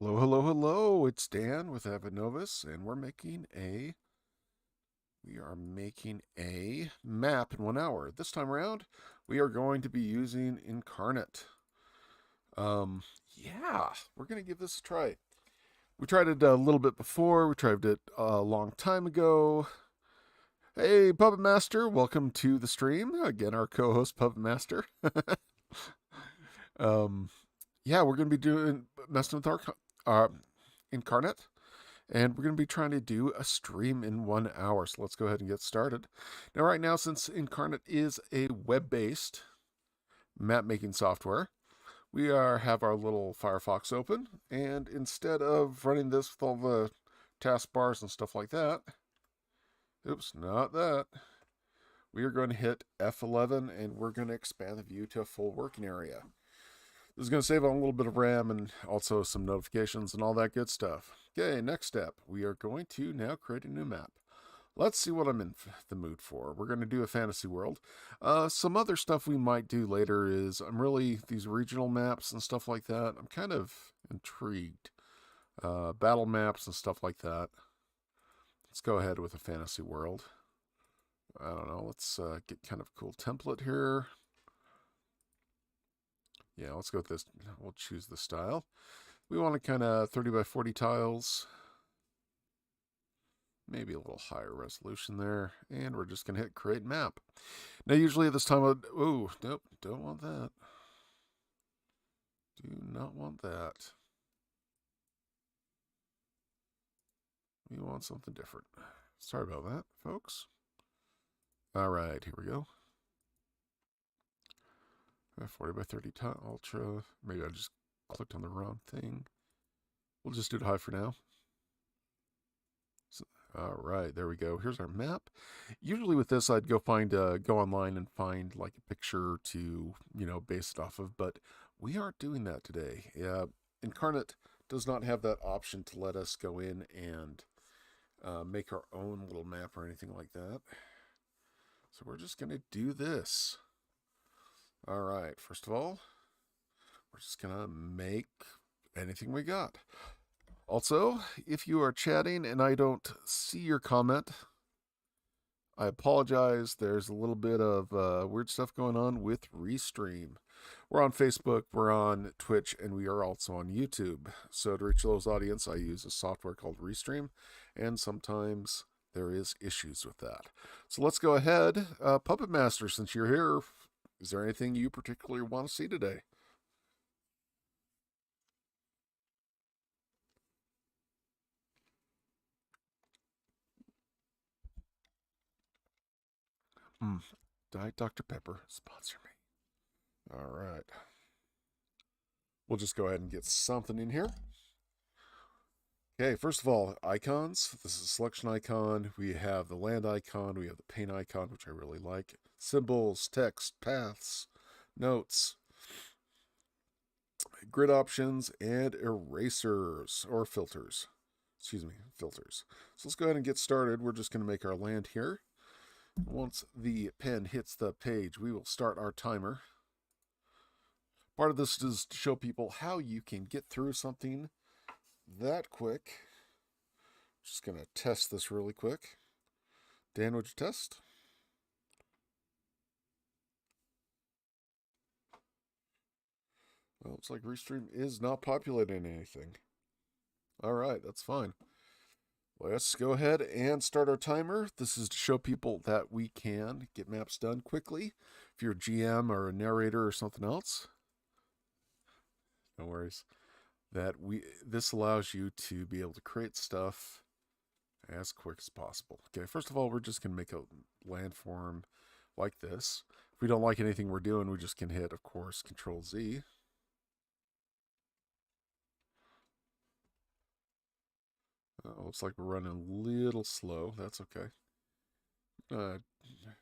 Hello, hello, hello. It's Dan with Avantnovis, and we are making a map in 1 hour. This time around, we are going to be using Inkarnate. Um, yeah, we're gonna give this a try. We tried it a little bit before. We tried it a long time ago. Hey, Puppet Master, welcome to the stream. Again, our co-host Puppet Master. um, yeah, we're gonna be doing messing with our uh, Inkarnate. And we're going to be trying to do a stream in 1 hour. So let's go ahead and get started. Now, right now, since Inkarnate is a web-based map making software, have our little Firefox open. And instead of running this with all the taskbars and stuff like that, oops, not that. We are going to hit F11 and we're going to expand the view to a full working area. This is going to save on a little bit of RAM and also some notifications and all that good stuff. Okay, next step. We are going to now create a new map. Let's see what I'm in the mood for. We're going to do a fantasy world. Some other stuff we might do later is these regional maps and stuff like that. I'm kind of intrigued. Battle maps and stuff like that. Let's go ahead with a fantasy world. I don't know. Let's get kind of a cool template here. Yeah, let's go with this. We'll choose the style. We want to kind of 30 by 40 tiles. Maybe a little higher resolution there. And we're just going to hit create map. Now, usually at this time, oh, nope, don't want that. Do not want that. We want something different. Sorry about that, folks. All right, here we go. 40 by 30 ultra. Maybe I just clicked on the wrong thing. We'll just do it high for now. So, all right, there we go. Here's our map. Usually with this, I'd go online and find like a picture to, base it off of, but we aren't doing that today. Inkarnate does not have that option to let us go in and make our own little map or anything like that. So we're just going to do this. All right, first of all, we're just going to make anything we got. Also, if you are chatting and I don't see your comment, I apologize. There's a little bit of weird stuff going on with Restream. We're on Facebook, we're on Twitch, and we are also on YouTube. So to reach those audience, I use a software called Restream, and sometimes there is issues with that. So let's go ahead. Puppet Master, since you're here, is there anything you particularly want to see today? Diet Dr. Pepper, sponsor me. All right. We'll just go ahead and get something in here. Okay, first of all, icons. This is a selection icon. We have the land icon. We have the paint icon, which I really like. Symbols, text, paths, notes, grid options, and erasers or filters. Excuse me, filters. So let's go ahead and get started. We're just going to make our land here. Once the pen hits the page, we will start our timer. Part of this is to show people how you can get through something that quick. Just going to test this really quick. Dan, would you test? Well, looks like Restream is not populating anything. All right, that's fine. Let's go ahead and start our timer. This is to show people that we can get maps done quickly. If you're a GM or a narrator or something else, no worries. This allows you to be able to create stuff as quick as possible. Okay, first of all, we're just going to make a landform like this. If we don't like anything we're doing, we just can hit, of course, Control Z. Looks like we're running a little slow. That's okay.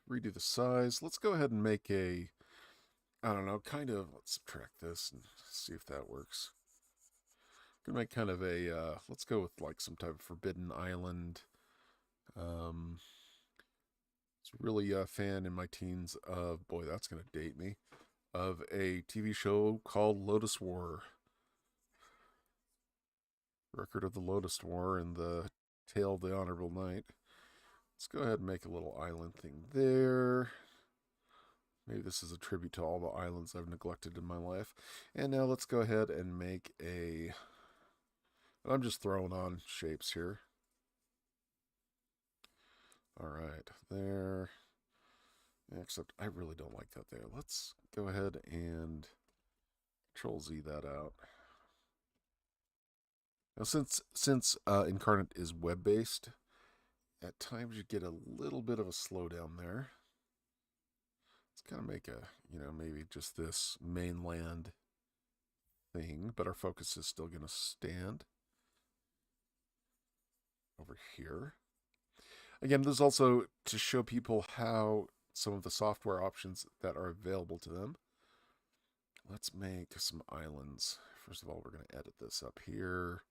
Redo the size. Let's go ahead and make a, I don't know, let's subtract this and see if that works. Gonna make kind of a, let's go with like some type of Forbidden Island. Was really a fan in my teens of, boy, that's gonna date me, of a TV show called Lotus War. Record of the Lotus War and the Tale of the Honorable Knight. Let's go ahead and make a little island thing there. Maybe this is a tribute to all the islands I've neglected in my life. And now let's go ahead and make a... I'm just throwing on shapes here. Alright, there. Except I really don't like that there. Let's go ahead and Control-Z that out. Now, since Inkarnate is web-based, at times you get a little bit of a slowdown there. Let's kind of make a, maybe just this mainland thing, but our focus is still going to stand over here. Again, this is also to show people how some of the software options that are available to them. Let's make some islands. First of all, we're going to edit this up here,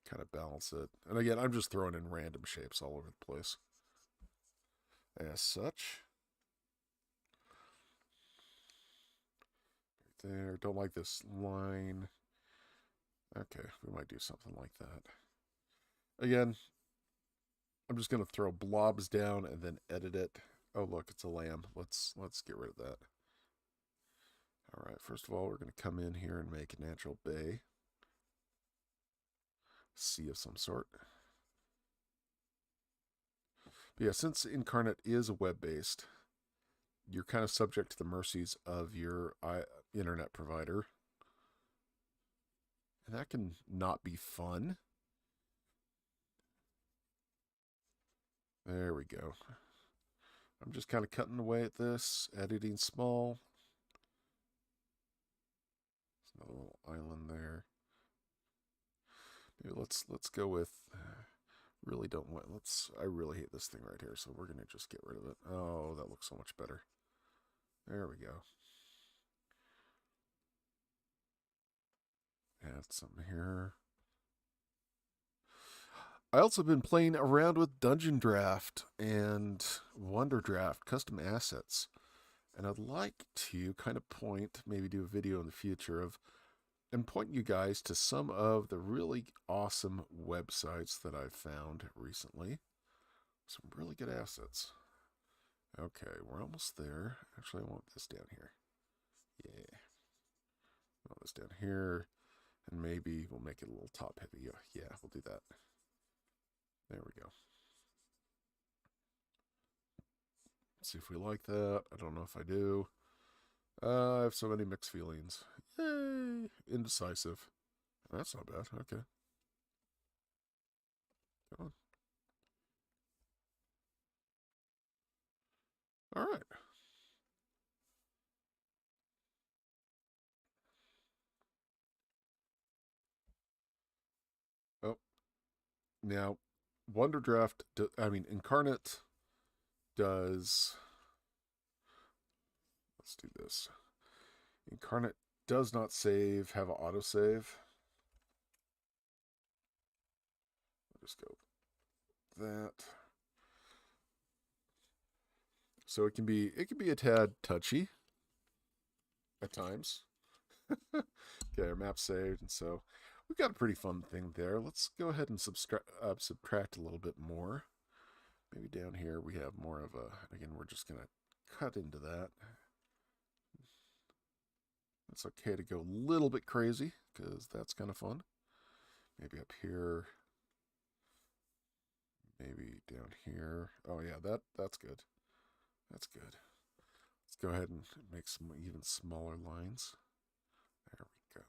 kind of balance it. And again, I'm just throwing in random shapes all over the place. As such. Right there. Don't like this line. Okay, we might do something like that. Again, I'm just going to throw blobs down and then edit it. Oh, look, it's a lamb. Let's get rid of that. All right, first of all, we're going to come in here and make a natural bay. Sea of some sort. But yeah, since Inkarnate is web-based, you're kind of subject to the mercies of your internet provider. And that can not be fun. There we go. I'm just kind of cutting away at this, editing small. There's another little island there. Maybe let's go with really don't want I really hate this thing right here, so we're gonna just get rid of it. Oh, that looks so much better. There we go. Add something here. I also been playing around with Dungeon Draft and Wonder Draft custom assets. And I'd like to kind of maybe do a video in the future and point you guys to some of the really awesome websites that I've found recently. Some really good assets. Okay, we're almost there. Actually, I want this down here. Yeah. I want this down here. And maybe we'll make it a little top heavy. Yeah, we'll do that. There we go. Let's see if we like that. I don't know if I do. I have so many mixed feelings. Yay! Indecisive. That's not bad. Okay. Come on. All right. Oh, now Wonder Draft. Inkarnate does. Let's do this. Inkarnate does not have an autosave. I'll just go that. So it can be a tad touchy at times. Okay, our map saved, and so we've got a pretty fun thing there. Let's go ahead and subtract a little bit more. Maybe down here we have more of a, again, we're just going to cut into that. It's okay to go a little bit crazy, because that's kind of fun. Maybe up here. Maybe down here. Oh yeah, that's good. That's good. Let's go ahead and make some even smaller lines. There we go.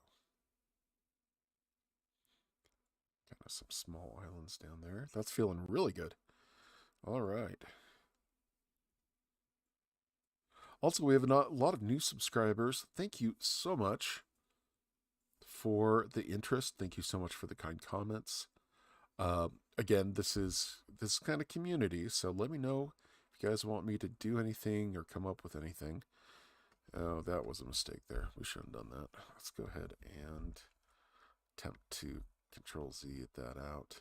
Kind of some small islands down there. That's feeling really good. All right. Also, we have a lot of new subscribers. Thank you so much for the interest. Thank you so much for the kind comments. Again, this is kind of community, so let me know if you guys want me to do anything or come up with anything. Oh, that was a mistake there. We shouldn't have done that. Let's go ahead and attempt to Control-Z that out.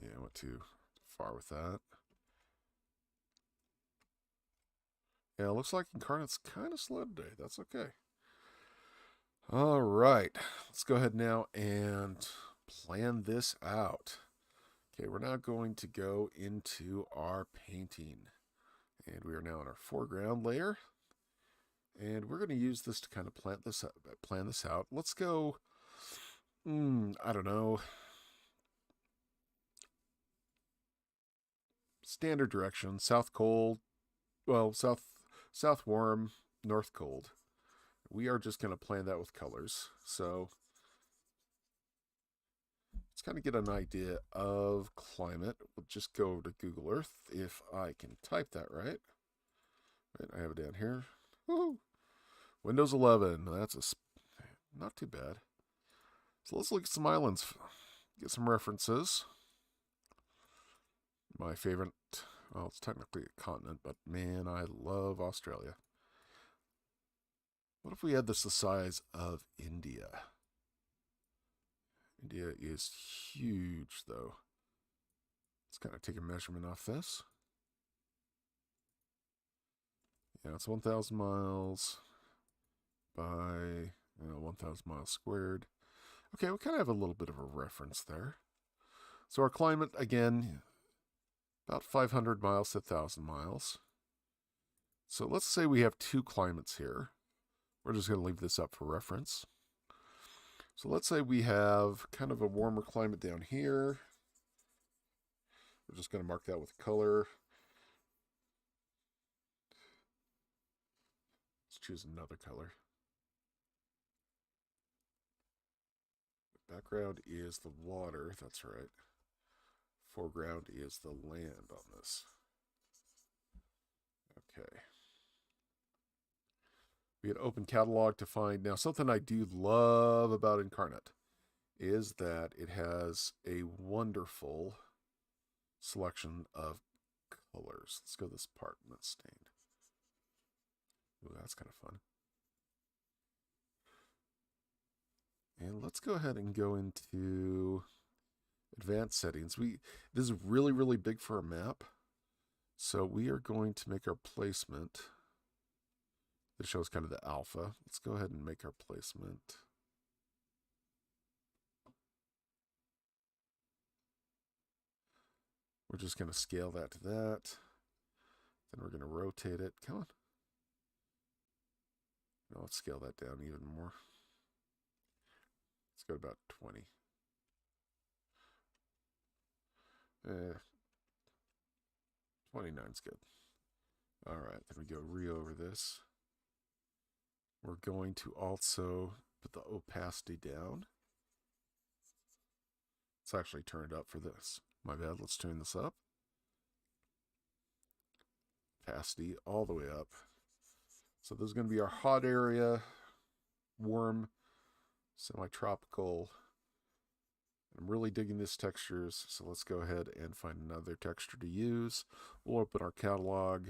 Yeah, I went too far with that. Yeah, it looks like Incarnate's kind of slow today. That's okay. All right, let's go ahead now and plan this out. Okay, we're now going to go into our painting. And we are now in our foreground layer. And we're going to use this to kind of plan this out. Let's go, I don't know, standard direction, south cold, well, south warm, north cold. We are just going to plan that with colors. So let's kind of get an idea of climate. We'll just go to Google Earth if I can type that right. I have it down here. Woo! Windows 11. That's not too bad. So let's look at some islands, get some references. My favorite, well, it's technically a continent, but man, I love Australia. What if we had this the size of India? India is huge, though. Let's kind of take a measurement off this. Yeah, it's 1,000 miles by 1,000 miles squared. Okay, we kind of have a little bit of a reference there. So our climate, again, about 500 miles to 1,000 miles. So let's say we have two climates here. We're just going to leave this up for reference. So let's say we have kind of a warmer climate down here. We're just going to mark that with color. Let's choose another color. The background is the water, that's right. Foreground is the land on this. Okay. We had open catalog to find. Now, something I do love about Inkarnate is that it has a wonderful selection of colors. Let's go this apartment stained. Ooh, that's kind of fun. And let's go ahead and go into advanced settings. This is really, really big for a map. So we are going to make our placement. This shows kind of the alpha. Let's go ahead and make our placement. We're just going to scale that to that. Then we're going to rotate it. Come on. No, let's scale that down even more. Let's go to about 20. 29's good. All right, then we go re-over this. We're going to also put the opacity down. It's actually turned up for this. My bad, let's turn this up. Opacity all the way up. So this is going to be our hot area, warm, semi-tropical. I'm really digging these textures, so let's go ahead and find another texture to use. We'll open our catalog.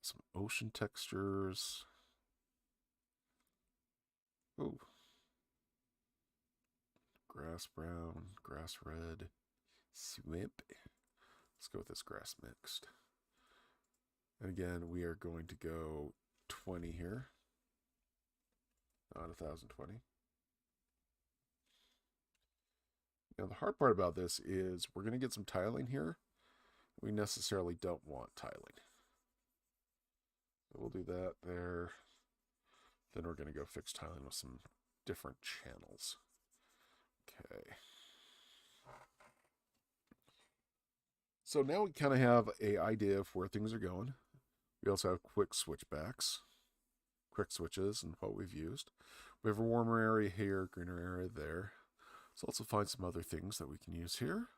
Some ocean textures. Oh. Grass brown, grass red, swimp. Let's go with this grass mixed. And again, we are going to go 20 here. Not 1,020. Now the hard part about this is we're going to get some tiling here. We necessarily don't want tiling. So we'll do that there. Then we're going to go fix tiling with some different channels. Okay. So now we kind of have an idea of where things are going. We also have quick switchbacks, quick switches, and what we've used. We have a warmer area here, greener area there. Let's also find some other things that we can use here.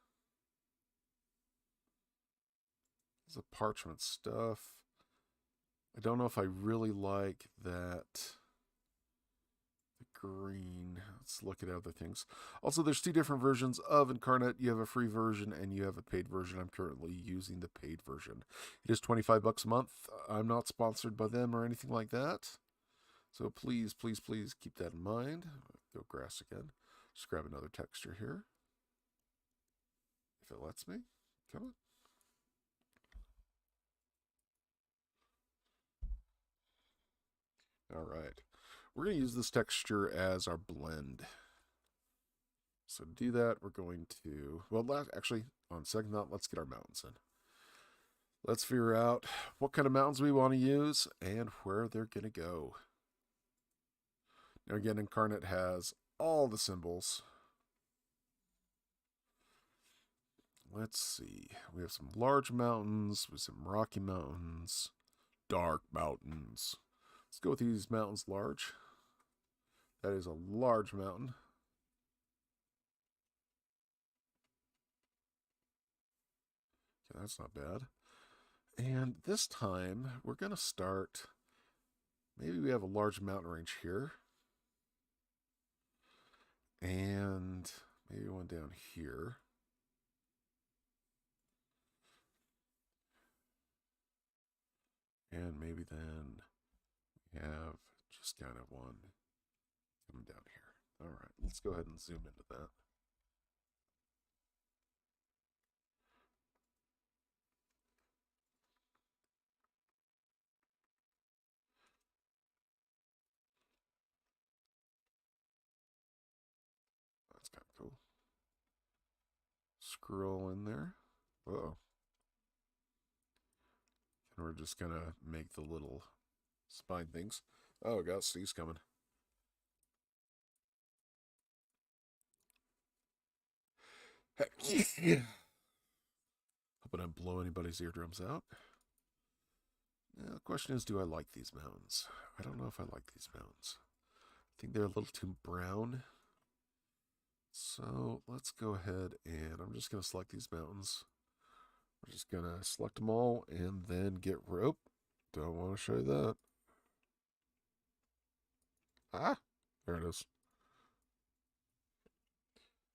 This is parchment stuff. I don't know if I really like that. The green. Let's look at other things. Also, there's two different versions of Inkarnate. You have a free version and you have a paid version. I'm currently using the paid version. It is $25 a month. I'm not sponsored by them or anything like that. So please, please, please keep that in mind. Go grass again. Just grab another texture here. If it lets me. Come on. All right. We're going to use this texture as our blend. So to do that, we're going to, well, actually, on second thought, let's get our mountains in. Let's figure out what kind of mountains we want to use and where they're going to go. Now again, Inkarnate has all the symbols. Let's see. We have some large mountains with some rocky mountains, dark mountains. Let's go with these mountains large. That is a large mountain. Okay, that's not bad. And this time, we're going to start, maybe we have a large mountain range here. And maybe one down here. And maybe then we have just kind of one coming down here. All right, let's go ahead and zoom into that. That's kind of cool. Scroll in there. Uh-oh. And we're just going to make the little spine things. Oh, God, Steve's coming. Hoping I don't blow anybody's eardrums out. Now, the question is, do I like these mountains? I don't know if I like these mountains. I think they're a little too brown. So let's go ahead and I'm just going to select these mountains. We're just going to select them all and then get rope. Don't want to show you that. Ah, there it is.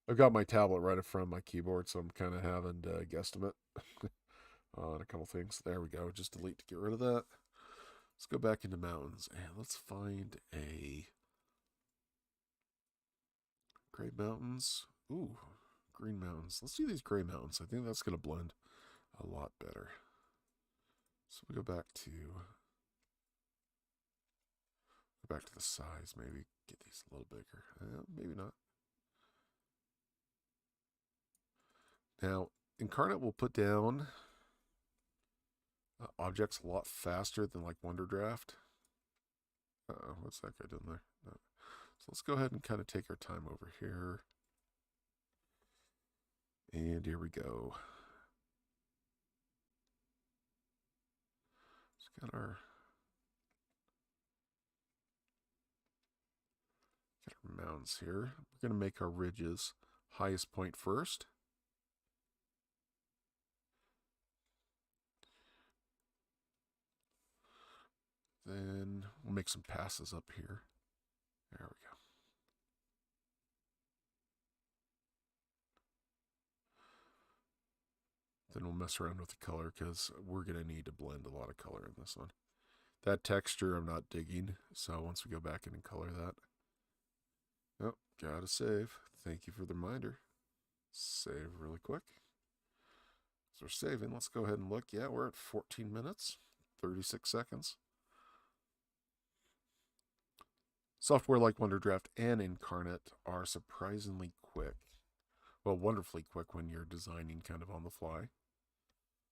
I've got my tablet right in front of my keyboard, so I'm kind of having to guesstimate on a couple things. There we go. Just delete to get rid of that. Let's go back into mountains and let's find a gray mountains. Ooh, green mountains. Let's do these gray mountains. I think that's going to blend a lot better. So we go back to the size. Maybe get these a little bigger. Maybe not. Now, Inkarnate will put down objects a lot faster than like Wonder Draft. Uh-oh, what's that guy doing there? No. So let's go ahead and kind of take our time over here. And here we go. Just got our mountains here. We're going to make our ridges highest point first. Then we'll make some passes up here. There we go. Then we'll mess around with the color because we're going to need to blend a lot of color in this one. That texture I'm not digging, so once we go back in and color that. Oh, gotta save. Thank you for the reminder. Save really quick. So we're saving. Let's go ahead and look. Yeah, we're at 14 minutes, 36 seconds. Software like WonderDraft and Inkarnate are surprisingly quick. Well, wonderfully quick when you're designing kind of on the fly.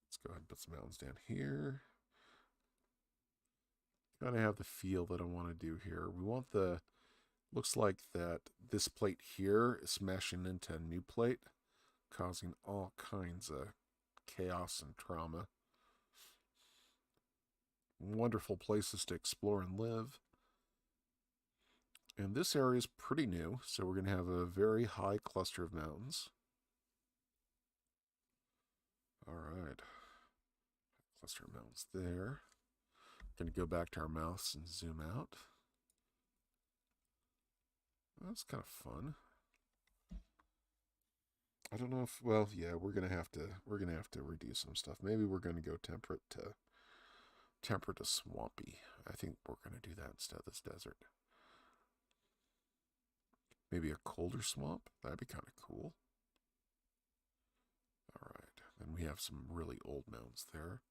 Let's go ahead and put some mountains down here. Kind of have the feel that I want to do here. We want the, looks like that this plate here is smashing into a new plate, causing all kinds of chaos and trauma. Wonderful places to explore and live. And this area is pretty new, so we're going to have a very high cluster of mountains. All right. Cluster of mountains there. Going to go back to our mouse and zoom out. That's kind of fun. I don't know if, well, yeah, we're gonna have to reduce some stuff. Maybe we're gonna go temperate to swampy. I think we're gonna do that instead of this desert. Maybe a colder swamp. That'd be kind of cool. All right, then we have some really old mountains there.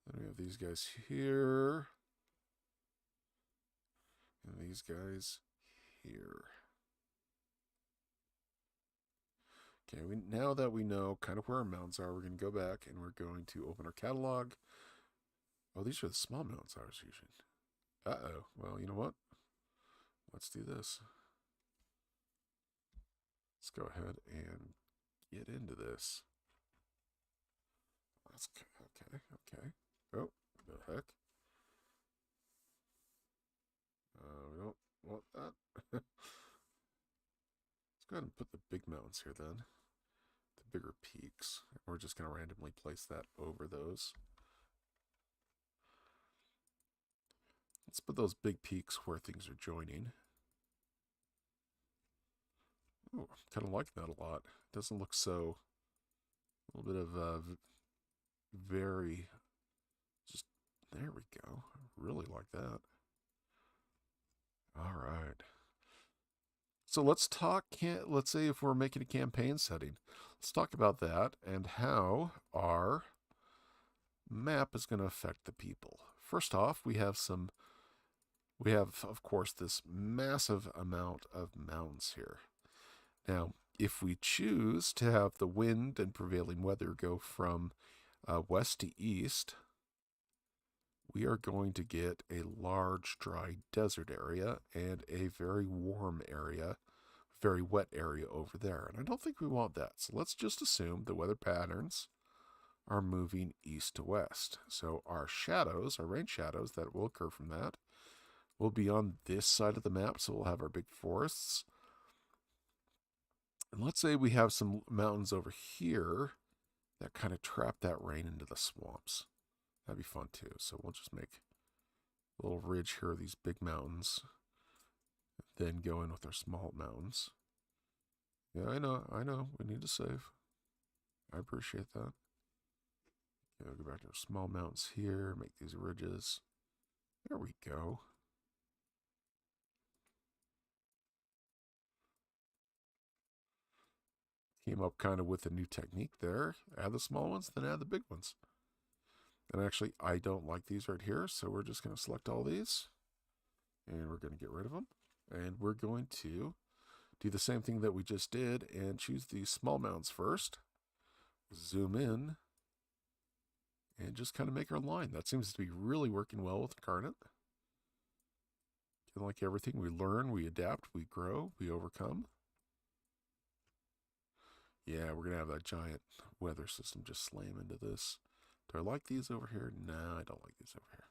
Then we have these guys here. And these guys here. Okay, now that we know kind of where our mountains are, we're going to go back and we're going to open our catalog. Oh, these are the small mountains I was using. Uh-oh. Well, you know what? Let's do this. Let's go ahead and get into this. That's okay. Oh, the heck? We don't want that. Let's go ahead and put the big mountains here then. The bigger peaks. We're just going to randomly place that over those. Let's put those big peaks where things are joining. Oh, I'm kind of liking that a lot. It doesn't look so... A little bit of very... Just... There we go. I really like that. All right. So let's talk, let's say if we're making a campaign setting, let's talk about that and how our map is going to affect the people. First off, we have, of course, this massive amount of mountains here. Now, if we choose to have the wind and prevailing weather go from west to east, we are going to get a large dry desert area and a very warm area, very wet area over there. And I don't think we want that. So let's just assume the weather patterns are moving east to west. So our shadows, our rain shadows that will occur from that, will be on this side of the map. So we'll have our big forests. And let's say we have some mountains over here that kind of trap that rain into the swamps. That'd be fun too. So we'll just make a little ridge here of these big mountains. Then go in with our small mountains. Yeah, I know. We need to save. I appreciate that. Okay, we'll go back to our small mountains here. Make these ridges. There we go. Came up kind of with a new technique there. Add the small ones, then add the big ones. And actually, I don't like these right here, so we're just going to select all these. And we're going to get rid of them. And we're going to do the same thing that we just did and choose these small mountains first. Zoom in. And just kind of make our line. That seems to be really working well with Inkarnate. Like everything, we learn, we adapt, we grow, we overcome. Yeah, we're going to have that giant weather system just slam into this. Do I like these over here? No, I don't like these over here.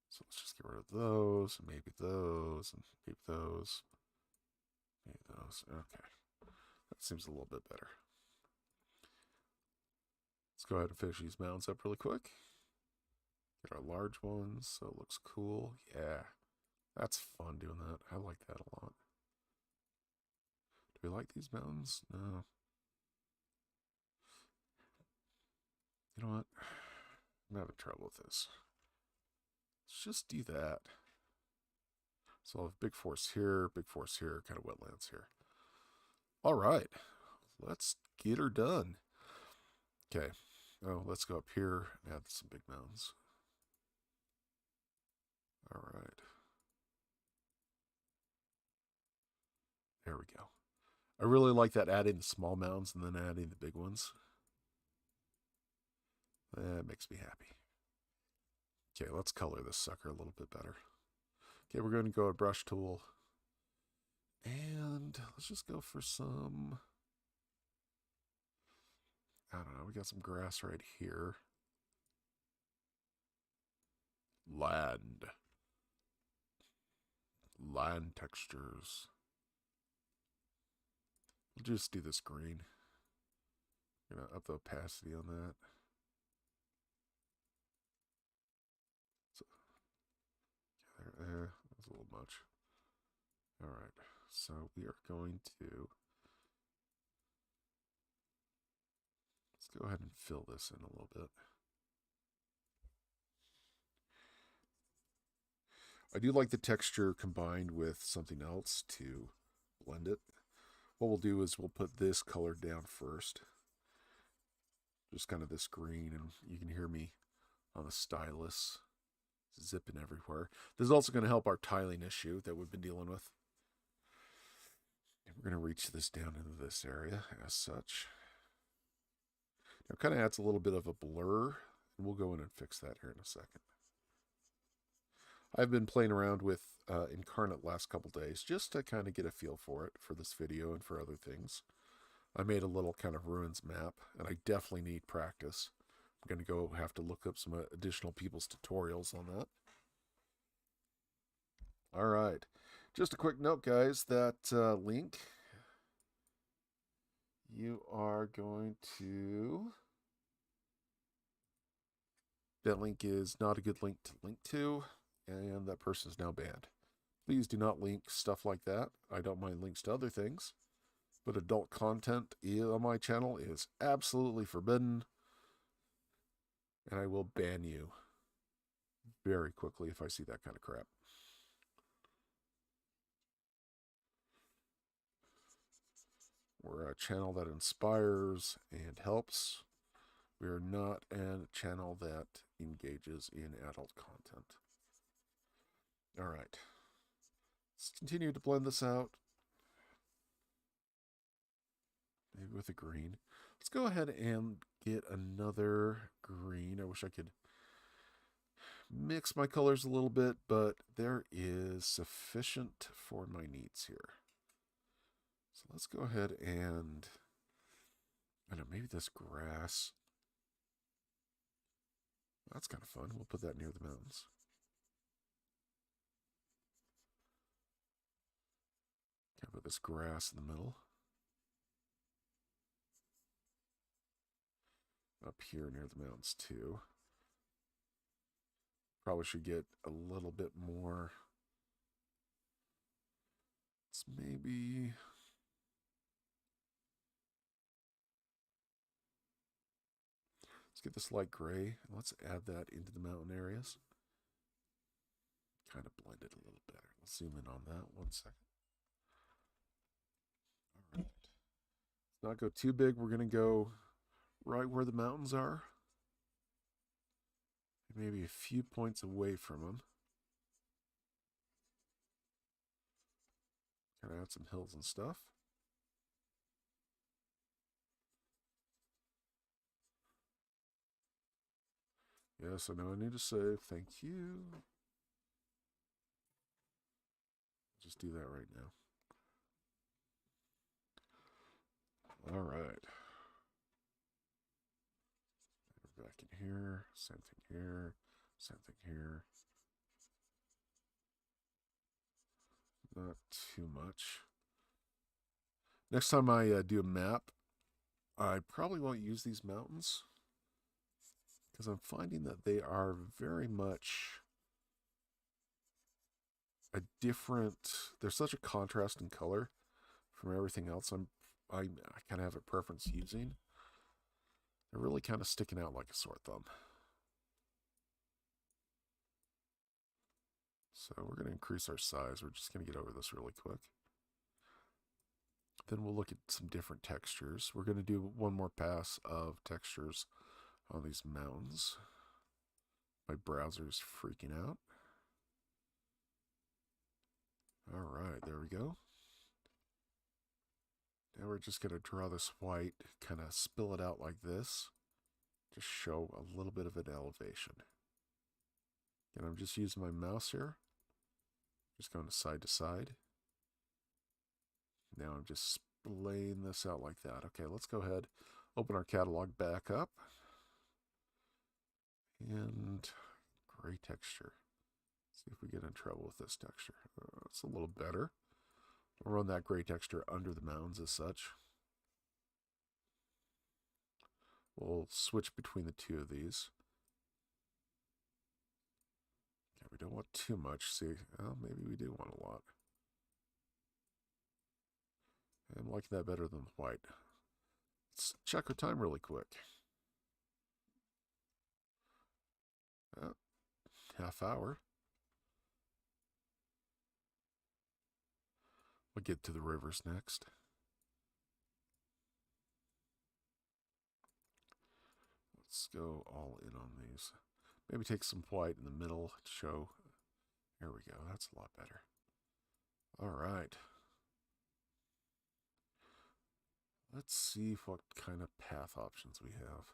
So let's just get rid of those, and maybe those, and maybe those. Maybe those. Okay. That seems a little bit better. Let's go ahead and finish these mountains up really quick. Get our large ones so it looks cool. Yeah. That's fun doing that. I like that a lot. Do we like these mountains? No. You know what? I'm having trouble with this. Let's just do that. So I'll have big forest here, kind of wetlands here. All right. Let's get her done. Okay. Oh, let's go up here and add some big mountains. All right. There we go. I really like that adding the small mounds and then adding the big ones. That makes me happy. Okay, let's color this sucker a little bit better. Okay, we're going to go to brush tool. And let's just go for some... I don't know, we got some grass right here. Land textures. We'll just do this green. Gonna up the opacity on that. So, that's a little much. All right, so we are going to let's go ahead and fill this in a little bit. I do like the texture combined with something else to blend it. What we'll do is we'll put this color down first. Just kind of this green, and you can hear me on the stylus zipping everywhere. This is also going to help our tiling issue that we've been dealing with. And we're going to reach this down into this area as such. Now, it kind of adds a little bit of a blur, and we'll go in and fix that here in a second. I've been playing around with Inkarnate last couple days just to kind of get a feel for it for this video and for other things. I made a little kind of ruins map, and I definitely need practice. I'm going to go have to look up some additional people's tutorials on that. All right. Just a quick note, guys, that link, you are going to... That link is not a good link to link to, and that person is now banned. Please do not link stuff like that. I don't mind links to other things, but adult content on my channel is absolutely forbidden, and I will ban you very quickly if I see that kind of crap. We're a channel that inspires and helps. We are not a channel that engages in adult content. All right. Let's continue to blend this out. Maybe with a green. Let's go ahead and get another green. I wish I could mix my colors a little bit, but there is sufficient for my needs here. So let's go ahead and, I don't know, maybe this grass. That's kind of fun. We'll put that near the mountains. Kind of put this grass in the middle. Up here near the mountains too. Probably should get a little bit more. It's maybe... Let's get this light gray. Let's add that into the mountain areas. Kind of blend it a little better. Let's zoom in on that 1 second. All right. Let's not go too big. We're going to go right where the mountains are. Maybe a few points away from them. Kind of add some hills and stuff. Yes, I know I need to save. Thank you. Just do that right now. All right. We're back in here. Same thing here. Same thing here. Not too much. Next time I do a map, I probably won't use these mountains because I'm finding that they are very much a different, there's such a contrast in color from everything else I kind of have a preference using. They're really kind of sticking out like a sore thumb. So we're going to increase our size. We're just going to get over this really quick. Then we'll look at some different textures. We're going to do one more pass of textures on these mountains. My browser's freaking out. All right, there we go. Now we're just going to draw this white, kind of spill it out like this. Just show a little bit of an elevation. And I'm just using my mouse here. Just going to side. Now I'm just splaying this out like that. Okay, let's go ahead, open our catalog back up. And gray texture. See if we get in trouble with this texture. It's a little better. We'll run that gray texture under the mountains as such. We'll switch between the two of these. Okay, we don't want too much. See, well, maybe we do want a lot. I'm liking that better than white. Let's check our time really quick. Half hour. We'll get to the rivers next. Let's go all in on these. Maybe take some white in the middle to show. There we go. That's a lot better. All right. Let's see what kind of path options we have.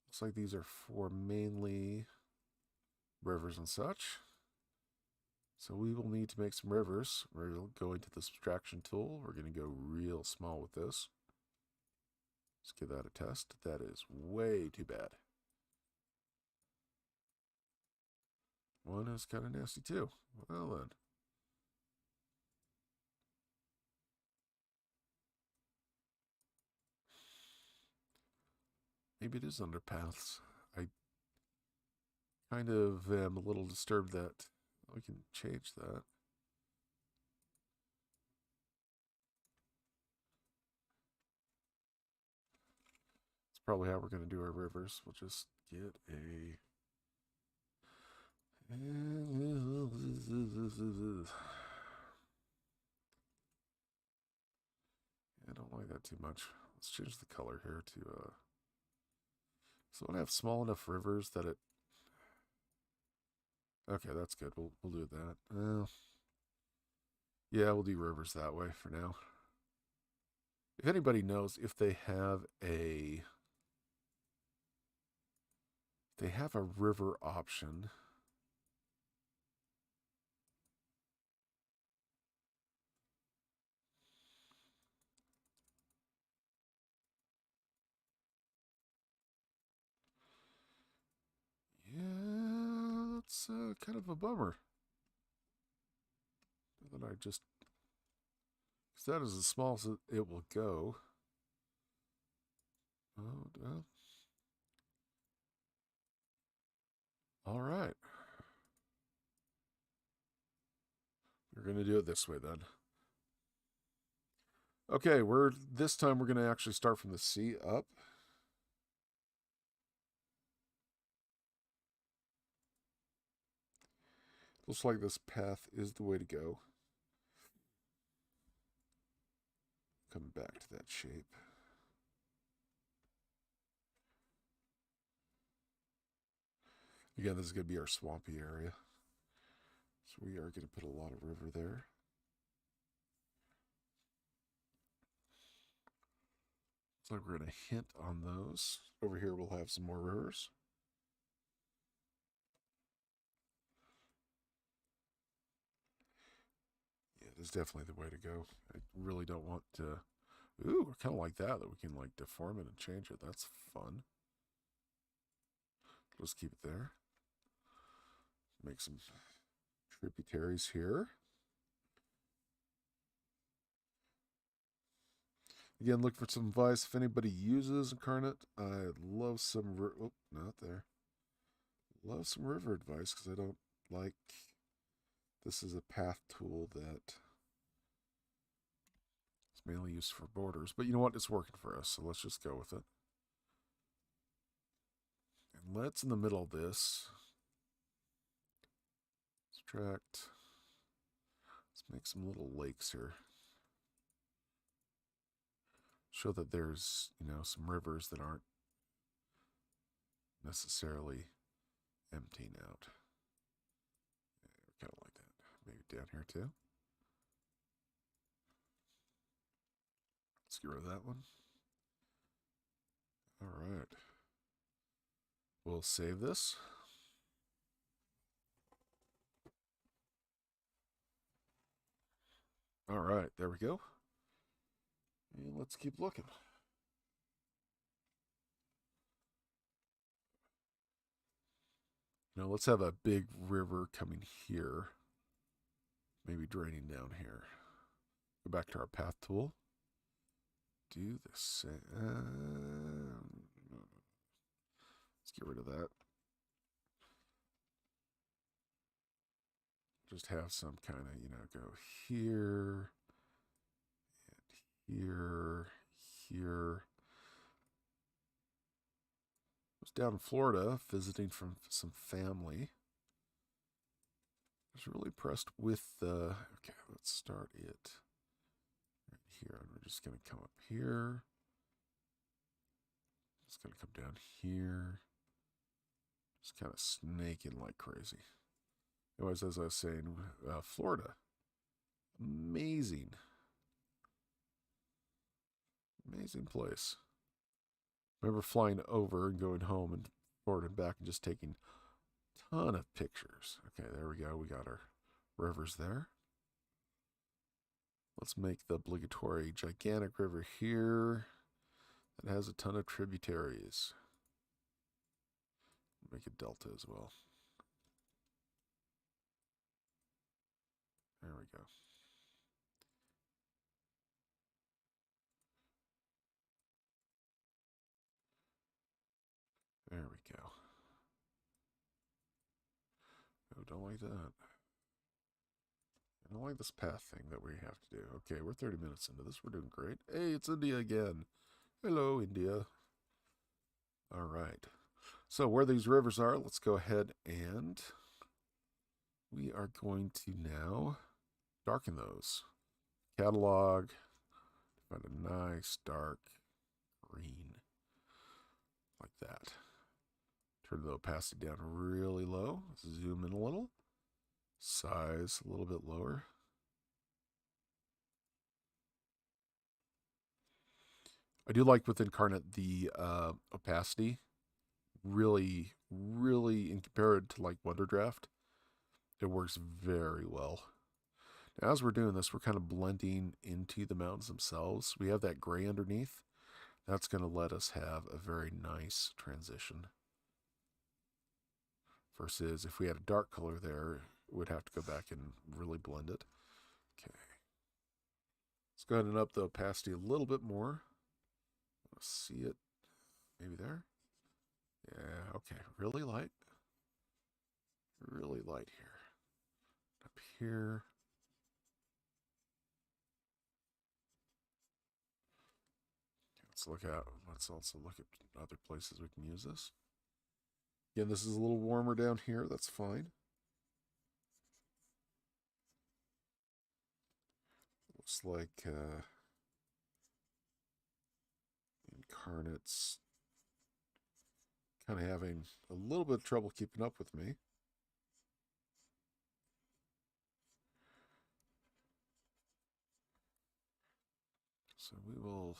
Looks like these are for mainly rivers and such. So we will need to make some rivers. We're going to the subtraction tool. We're going to go real small with this. Let's give that a test. That is way too bad. One is kind of nasty too. Well then. Maybe it is underpaths. I kind of am a little disturbed that we can change that. It's probably how we're going to do our rivers. We'll just get a... I don't like that too much. Let's change the color here to... So I want to have small enough rivers that it... Okay, that's good. We'll do that. Yeah, we'll do rivers that way for now. If anybody knows if they have a river option, yeah, that's kind of a bummer. That I just, because that is as small as it will go. Oh, well. All right. We're going to do it this way then. Okay, this time we're going to actually start from the sea up. Looks like this path is the way to go. Coming back to that shape. Again, this is going to be our swampy area. So we are going to put a lot of river there. Looks like we're going to hint on those. Over here we'll have some more rivers. Yeah, it is definitely the way to go. I really don't want to... Ooh, I kind of like that we can like deform it and change it. That's fun. Just keep it there. Make some tributaries here. Again, look for some advice if anybody uses Inkarnate. I love some... Oh, not there. Love some river advice because I don't like... This is a path tool that is mainly used for borders. But you know what? It's working for us, so let's just go with it. And let's, in the middle of this, subtract... Let's make some little lakes here. Show that there's, some rivers that aren't necessarily emptying out. Yeah, kind of like that. Maybe down here too. Let's get rid of that one. All right. We'll save this. All right, there we go. And let's keep looking. Now let's have a big river coming here. Maybe draining down here. Go back to our path tool. Do the same. Let's get rid of that. Just have some kind of, go here, and here, here. I was down in Florida visiting from some family. I was really impressed with the... Okay, let's start it right here. And we're just going to come up here. It's going to come down here. Just kind of snaking like crazy. Anyways, as I was saying, Florida. Amazing. Amazing place. Remember flying over and going home and Florida and back and just taking a ton of pictures. Okay, there we go. We got our rivers there. Let's make the obligatory gigantic river here that has a ton of tributaries. Make a delta as well. There we go. There we go. Oh, don't like that. I don't like this path thing that we have to do. Okay, we're 30 minutes into this. We're doing great. Hey, it's India again. Hello, India. All right. So where these rivers are, let's go ahead and we are going to now darken those. Catalog. Find a nice dark green like that. Turn the opacity down really low. Zoom in a little. Size a little bit lower. I do like with Inkarnate the opacity. Really, in compared to like Wonderdraft, it works very well. Now, as we're doing this, we're kind of blending into the mountains themselves. We have that gray underneath. That's going to let us have a very nice transition. Versus if we had a dark color there, we'd have to go back and really blend it. Okay. Let's go ahead and up the opacity a little bit more. Let's see it. Maybe there. Yeah, okay. Really light. Really light here. Up here. Let's also look at other places we can use this. Again, this is a little warmer down here. That's fine. Looks like Incarnate's kind of having a little bit of trouble keeping up with me. So we will...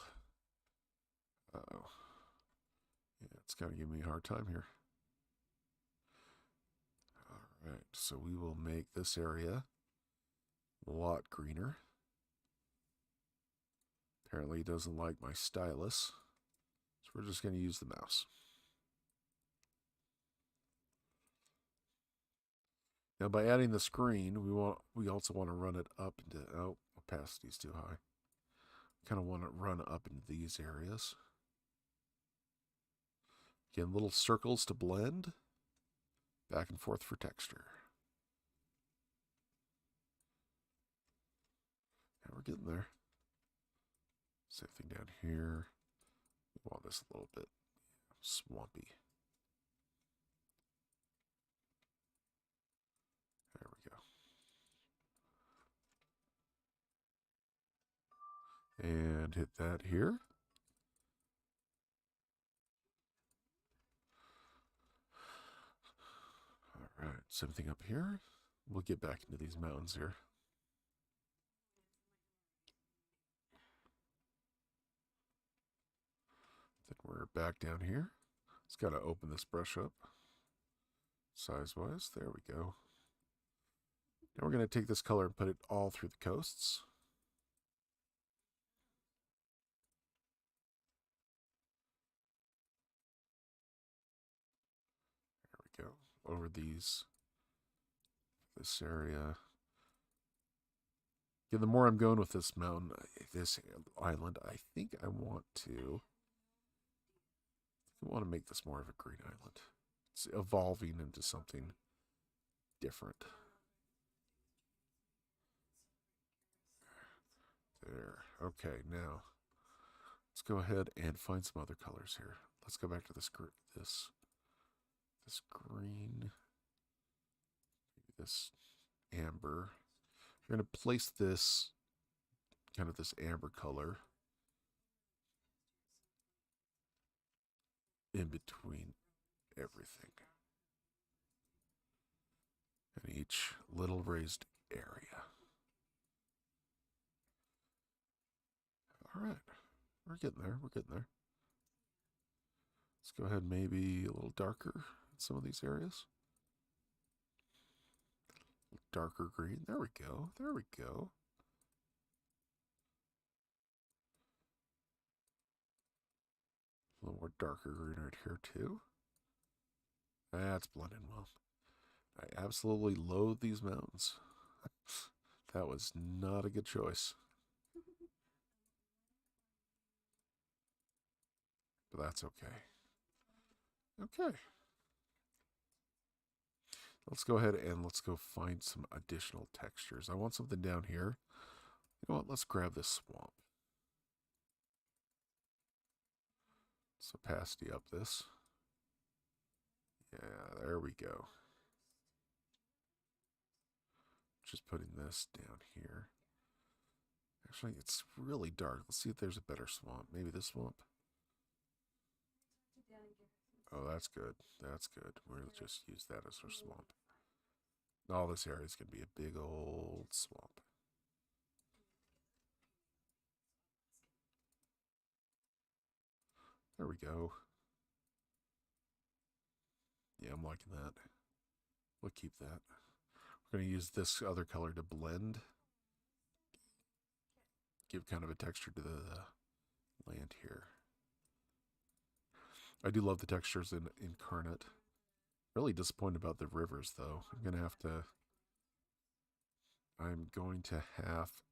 Uh-oh. Yeah, it's kind of giving me a hard time here. All right, so we will make this area a lot greener. Apparently he doesn't like my stylus, so we're just going to use the mouse. Now by adding the screen, we also want to run it up into, oh, opacity is too high. Kind of want to run up into these areas. Again, little circles to blend. Back and forth for texture. And we're getting there. Same thing down here. We want this a little bit swampy. There we go. And hit that here. All right, same thing up here. We'll get back into these mountains here. Then we're back down here. Just got to open this brush up size-wise. There we go. Now we're going to take this color and put it all through the coasts. There we go. Over this area. Yeah, the more I'm going with this mountain, this island, I think I want to make this more of a green island. It's evolving into something different. There. Okay, now let's go ahead and find some other colors here. Let's go back to this green, maybe this amber. We're going to place this kind of this amber color in between everything. each little raised area. All right, we're getting there. We're getting there. Let's go ahead, maybe a little darker in some of these areas. Darker green. There we go. There we go. A little more darker green right here too. That's blending well. I absolutely loathe these mountains. That was not a good choice. But that's okay. Okay. Let's go ahead and let's go find some additional textures. I want something down here. You know what? Let's grab this swamp. Let's opacity up this. Yeah, there we go. Just putting this down here. Actually, it's really dark. Let's see if there's a better swamp. Maybe this swamp. Oh, that's good. That's good. We'll just use that as our swamp. All this area is going to be a big old swamp. There we go. Yeah, I'm liking that. We'll keep that. We're going to use this other color to blend. Give kind of a texture to the land here. I do love the textures in Inkarnate. Really disappointed about the rivers, though. I'm going to have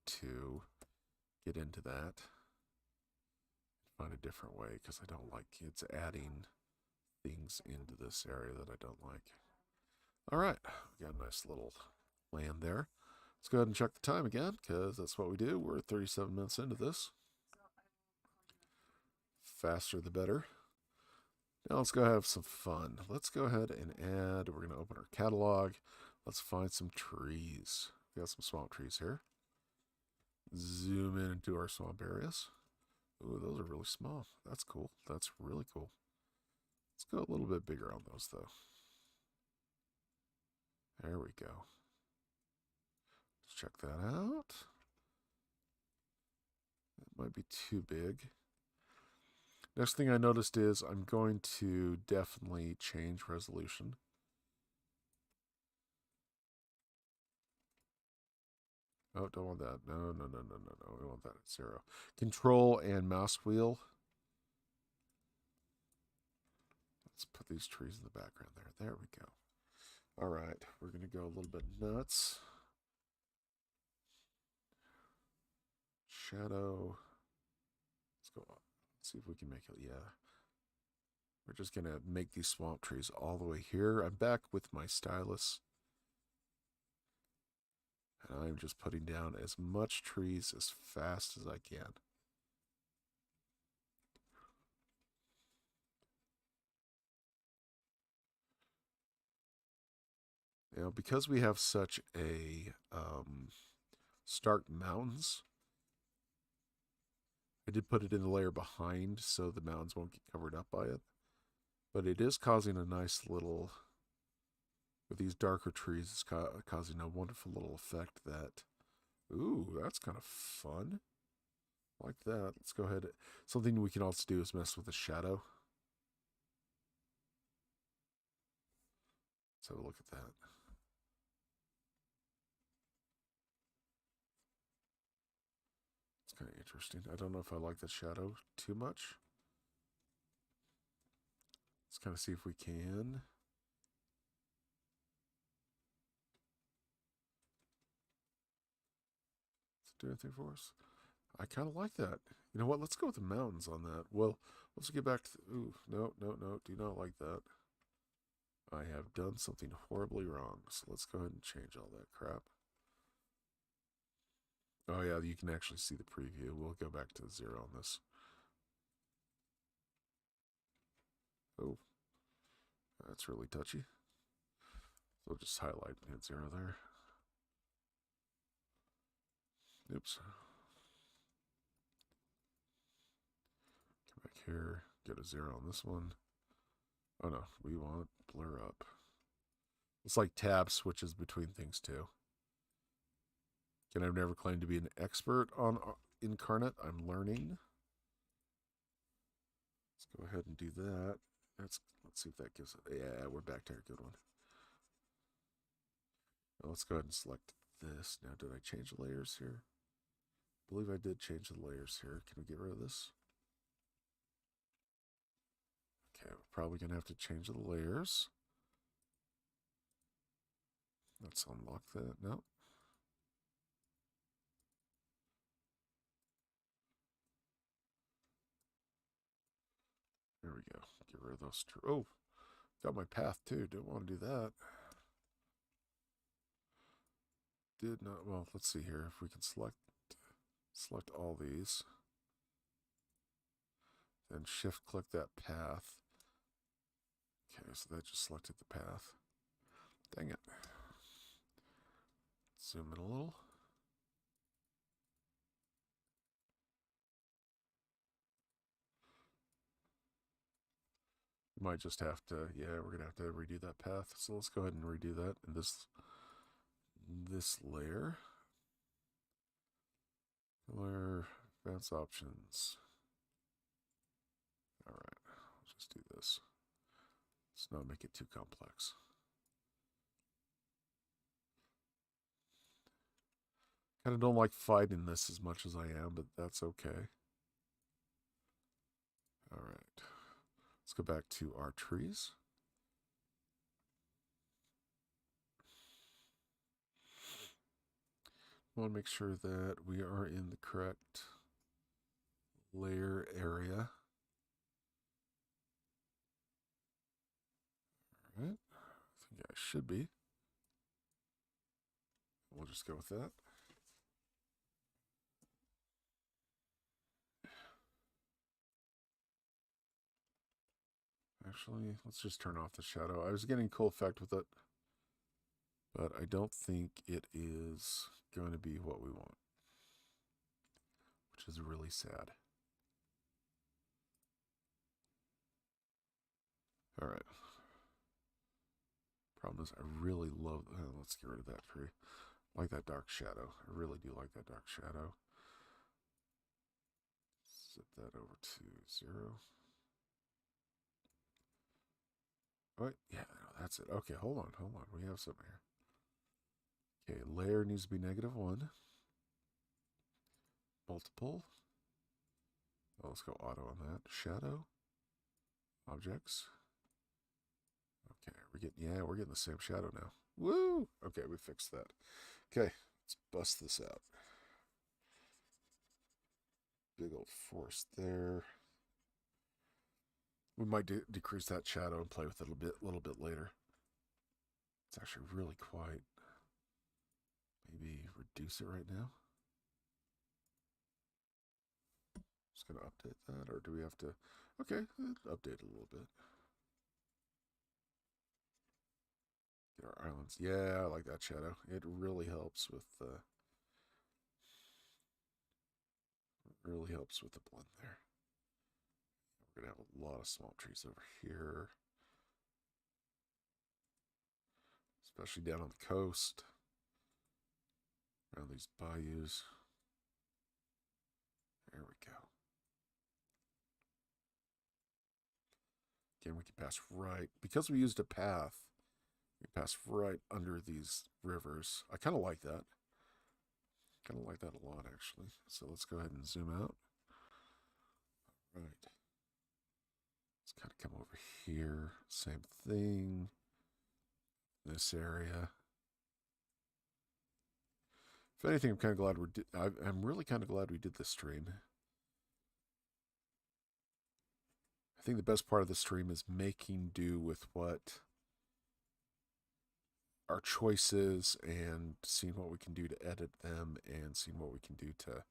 to get into that. Find a different way, because I don't like it's adding things into this area that I don't like. All right, we got a nice little land there. Let's go ahead and check the time again, because that's what we do. We're 37 minutes into this. Faster the better. Now let's go have some fun. Let's go ahead and add, we're going to open our catalog. Let's find some trees. We got some swamp trees here. Zoom in into our swamp areas. Ooh, those are really small. That's cool. That's really cool. Let's go a little bit bigger on those, though. There we go. Let's check that out. That might be too big. Next thing I noticed is I'm going to definitely change resolution. Oh, don't want that. No. We want that at 0. Control and mouse wheel. Let's put these trees in the background there. There we go. All right, we're going to go a little bit nuts. Shadow. Let's go up. See if we can make it. Yeah. We're just going to make these swamp trees all the way here. I'm back with my stylus. And I'm just putting down as much trees as fast as I can. You know, because we have such a stark mountains, I did put it in the layer behind so the mountains won't get covered up by it. But it is causing a nice little, with these darker trees, it's causing a wonderful little effect that, ooh, that's kind of fun. Like that. Let's go ahead. Something we can also do is mess with the shadow. Let's have a look at that. It's kind of interesting. I don't know if I like the shadow too much. Let's kind of see if we can. Does it do anything for us? I kind of like that. You know what? Let's go with the mountains on that. Well, let's get back to ooh, no. Do not like that. I have done something horribly wrong. So let's go ahead and change all that crap. Oh yeah, you can actually see the preview. We'll go back to 0 on this. Oh, that's really touchy. So we'll just highlight and hit 0 there. Oops. Come back here, go to 0 on this one. Oh no, we want blur up. It's like tab switches between things too. Again, I've never claimed to be an expert on Inkarnate. I'm learning. Let's go ahead and do that. Let's see if that gives it. Yeah, we're back to our good one. Now let's go ahead and select this. Now, did I change the layers here? I believe I did change the layers here. Can we get rid of this? Okay, we're probably going to have to change the layers. Let's unlock that. No. There we go. Get rid of those. Oh, got my path too. Didn't want to do that. Did not. Well, let's see here. If we can select all these. Then shift click that path. Okay, so that just selected the path. Dang it. Zoom in a little. We might just have to, yeah, we're gonna have to redo that path. So let's go ahead and redo that in this layer. Layer, advanced options. All right, let's just do this. Let's not make it too complex. Kind of don't like fighting this as much as I am, but that's okay. All right, let's go back to our trees. I want to make sure that we are in the correct layer area. All right, I think I should be. We'll just go with that. Actually, let's just turn off the shadow. I was getting a cool effect with it, but I don't think it is going to be what we want, which is really sad. All right. Problem is, I really love. Let's get rid of that tree. I like that dark shadow. I really do like that dark shadow. Set that over to 0. Oh, yeah, no, that's it. Okay, hold on. We have something here. Okay, layer needs to be -1. Multiple. Oh, let's go auto on that. Shadow. Objects. Okay, we're getting the same shadow now. Woo! Okay, we fixed that. Okay, let's bust this out. Big old force there. We might decrease that shadow and play with it a little bit later. It's actually really quiet. Maybe reduce it right now. Just gonna update that, or do we have to? Okay, update it a little bit. Get our islands. Yeah, I like that shadow. It really helps with the blend there. We're gonna have a lot of small trees over here, especially down on the coast, around these bayous. There we go. Again, we can pass right, because we used a path, we pass right under these rivers. I kind of like that. Kind of like that a lot, actually. So let's go ahead and zoom out. All right. Let's kind of come over here. Same thing. This area. If anything, I'm kind of glad I'm really kind of glad we did this stream. I think the best part of the stream is making do with what our choices and seeing what we can do to edit them and seeing what we can do to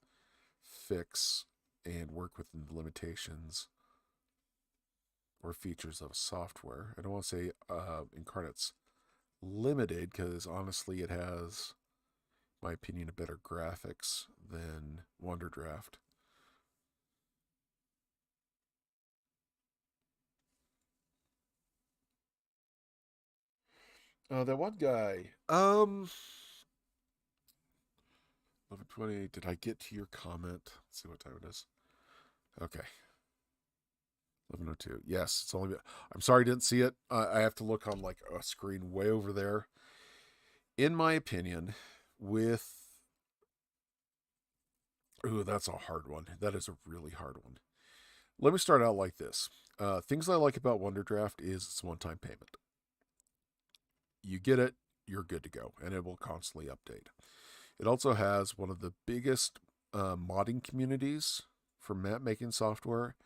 fix and work within the limitations or features of software. I don't want to say Inkarnate's limited, because honestly it has, in my opinion, a better graphics than Wonderdraft. That one guy. 11:20. Did I get to your comment? Let's see what time it is. Okay. 11:02. Yes, it's only. I'm sorry I didn't see it. I have to look on like a screen way over there. In my opinion, with. Ooh, that's a hard one. That is a really hard one. Let me start out like this. Things I like about Wonderdraft is it's one-time payment. You get it, you're good to go, and it will constantly update. It also has one of the biggest modding communities for map making software.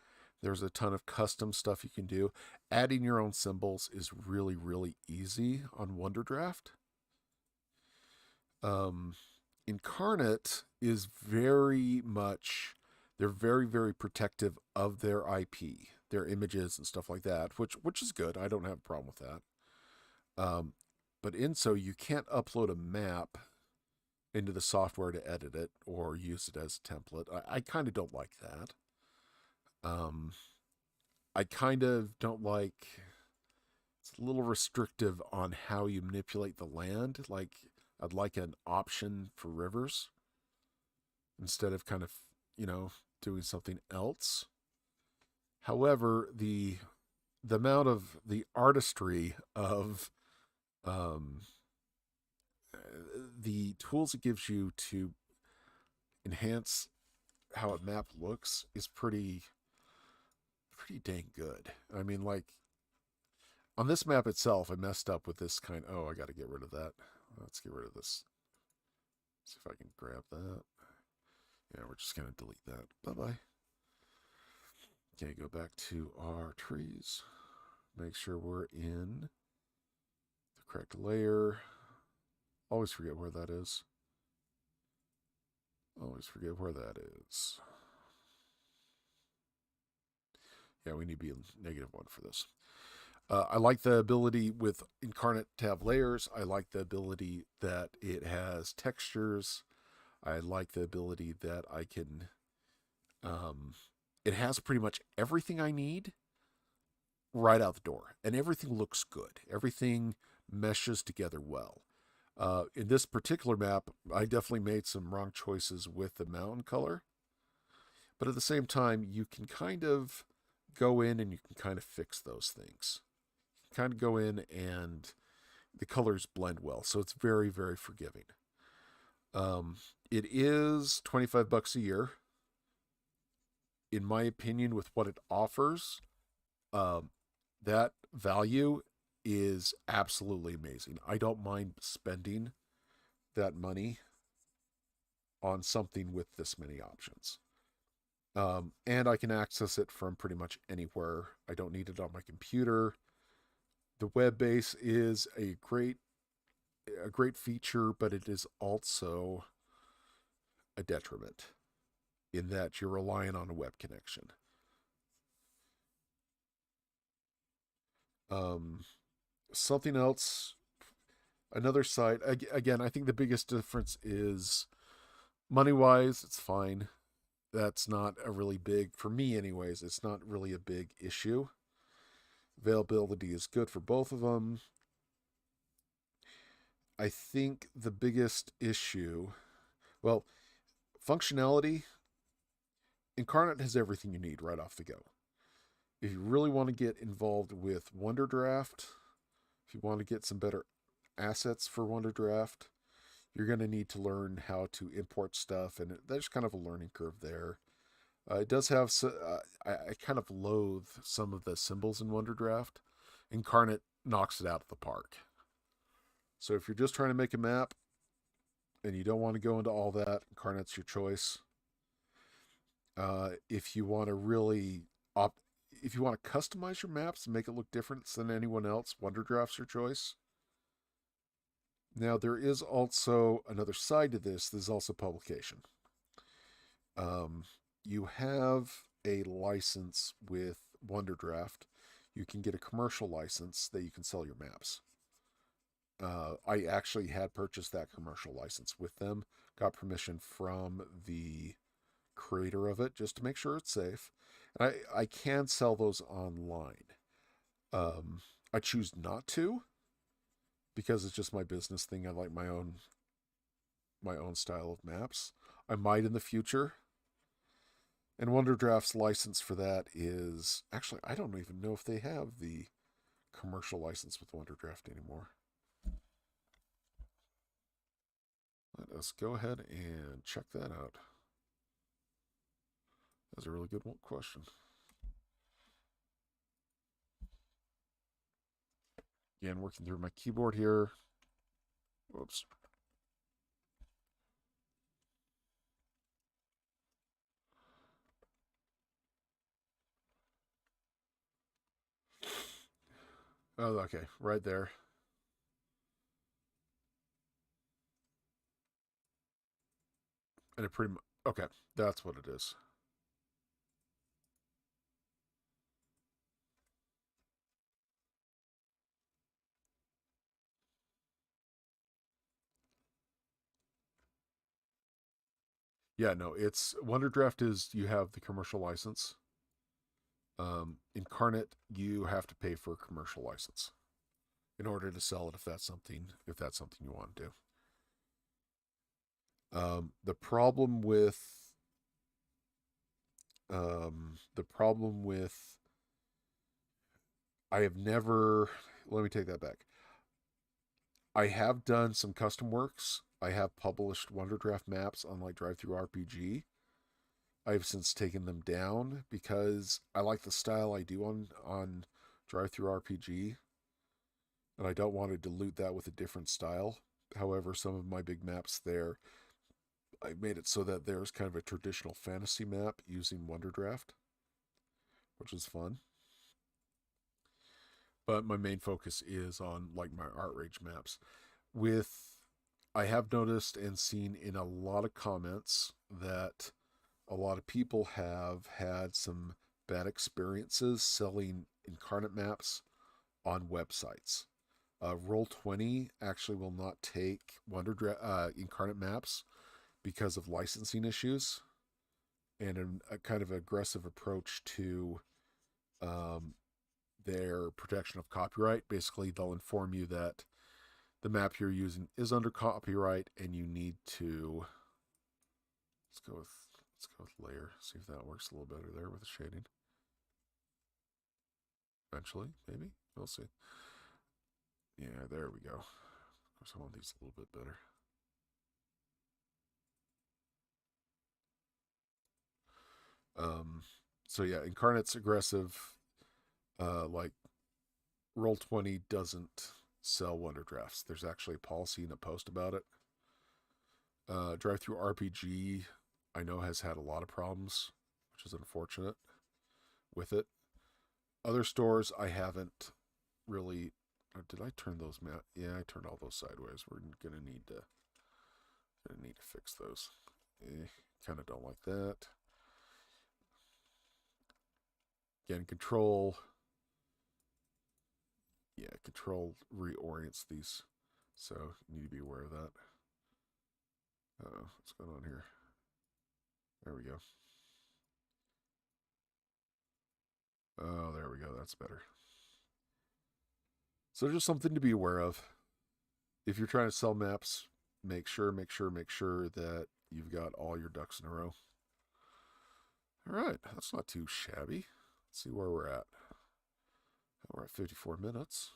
There's a ton of custom stuff you can do. Adding your own symbols is really, really easy on Wonderdraft. Inkarnate is very much, they're very, very protective of their IP, their images and stuff like that, which is good. I don't have a problem with that. But in so you can't upload a map into the software to edit it or use it as a template. I kind of don't like that. I kind of don't like, it's a little restrictive on how you manipulate the land. Like, I'd like an option for rivers instead of kind of, doing something else. However, the amount of the artistry of the tools it gives you to enhance how a map looks is pretty dang good. I mean, like on this map itself, I messed up with this kind. Oh, I got to get rid of that. Let's get rid of this. See if I can grab that. Yeah, we're just going to delete that. Bye-bye. Okay, go back to our trees. Make sure we're in the correct layer. Always forget where that is. Always forget where that is. Yeah, we need to be in -1 for this. I like the ability with Inkarnate to have layers. I like the ability that it has textures. I like the ability that I can... it has pretty much everything I need right out the door. And everything looks good. Everything meshes together well. In this particular map, I definitely made some wrong choices with the mountain color. But at the same time, you can kind of go in and you can kind of fix those things. You can kind of go in and the colors blend well. So it's very, very forgiving. It is $25 a year. In my opinion, with what it offers, that value is absolutely amazing. I don't mind spending that money on something with this many options. And I can access it from pretty much anywhere. I don't need it on my computer. The web base is a great feature, but it is also a detriment in that you're relying on a web connection. Something else, another site, again, I think the biggest difference is money-wise, it's fine. That's not a really big, for me anyways, it's not really a big issue. Availability is good for both of them. I think the biggest issue, well, functionality, Inkarnate has everything you need right off the go. If you really want to get involved with Wonderdraft, if you want to get some better assets for Wonderdraft, you're going to need to learn how to import stuff, and there's kind of a learning curve there. It does have, I kind of loathe some of the symbols in Wonderdraft. Inkarnate knocks it out of the park. So if you're just trying to make a map and you don't want to go into all that, Inkarnate's your choice. If you want to really if you want to customize your maps and make it look different than anyone else, Wonderdraft's your choice. Now, there is also another side to this. There's also publication. You have a license with Wonderdraft. You can get a commercial license that you can sell your maps. I actually had purchased that commercial license with them, got permission from the creator of it just to make sure it's safe. And I can sell those online. I choose not to because it's just my business thing. I like my own style of maps. I might in the future. And Wonderdraft's license for that is actually, I don't even know if they have the commercial license with Wonderdraft anymore. Let us go ahead and check that out. That's a really good question. Again, working through my keyboard here. Whoops. Oh, okay, right there. And it pretty much, okay, that's what it is. Yeah, no, it's Wonderdraft is you have the commercial license. Inkarnate, you have to pay for a commercial license in order to sell it if that's something you want to do. The problem with I have never, let me take that back. I have done some custom works. I have published Wonderdraft maps on like DriveThruRPG. I've since taken them down because I like the style I do on DriveThruRPG, and I don't want to dilute that with a different style. However, some of my big maps there, I made it so that there's kind of a traditional fantasy map using Wonderdraft, which is fun. But my main focus is on like my Art Rage maps. I have noticed and seen in a lot of comments that a lot of people have had some bad experiences selling Inkarnate maps on websites. Roll20 actually will not take Inkarnate maps because of licensing issues and a kind of aggressive approach to their protection of copyright. Basically, they'll inform you that the map you're using is under copyright and you need to let's go with layer, see if that works a little better there with the shading. Eventually, maybe. We'll see. Yeah, there we go. Of course, I want these a little bit better. So yeah, Incarnate's aggressive. Like Roll20 doesn't sell Wonderdrafts. There's actually a policy in a post about it. DriveThruRPG, I know, has had a lot of problems, which is unfortunate with it. Other stores, I haven't really. Did I turn those? Yeah, I turned all those sideways. We're gonna need to fix those. Kind of don't like that. Again, control. Yeah, control reorients these, so you need to be aware of that. What's going on here? There we go. Oh, there we go. That's better. So just something to be aware of. If you're trying to sell maps, make sure that you've got all your ducks in a row. All right, that's not too shabby. Let's see where we're at. We're at 54 minutes.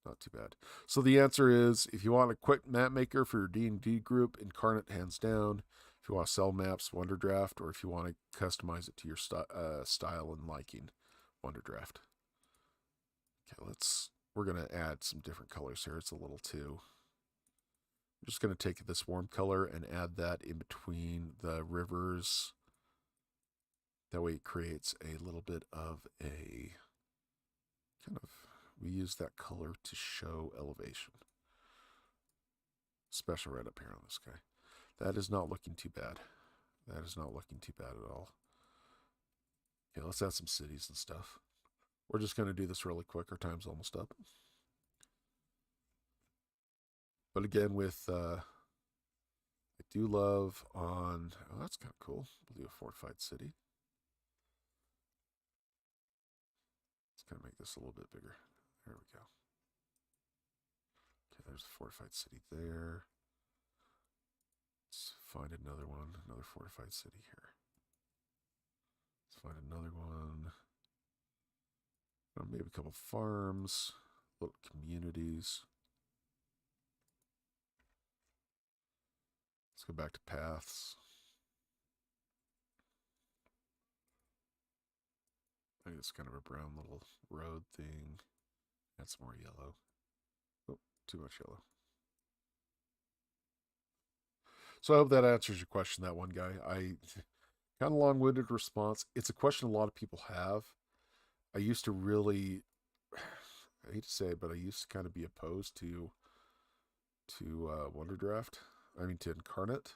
Not too bad. So the answer is, if you want a quick map maker for your D&D group, Inkarnate hands down. If you want to sell maps, Wonderdraft, or if you want to customize it to your style and liking, Wonderdraft. Okay, we're going to add some different colors here. It's a little too. I'm just going to take this warm color and add that in between the rivers. That way it creates a little bit of a kind of, we use that color to show elevation. Special red up here on this guy. That is not looking too bad. That is not looking too bad at all. Okay, let's add some cities and stuff. We're just going to do this really quick. Our time's almost up. But again, with, I do love on, oh, that's kind of cool. We'll do a fortified city. Let's kind of make this a little bit bigger. There we go. there's a fortified city there. Let's find another one, another fortified city here. Let's find another one. Maybe a couple farms, little communities. Let's go back to paths. I think it's kind of a brown little road thing. Add some more yellow. Oh, too much yellow. So I hope that answers your question, that one guy. I kind of long-winded response. It's a question a lot of people have. I used to really, I hate to say it, but I used to kind of be opposed to to Inkarnate,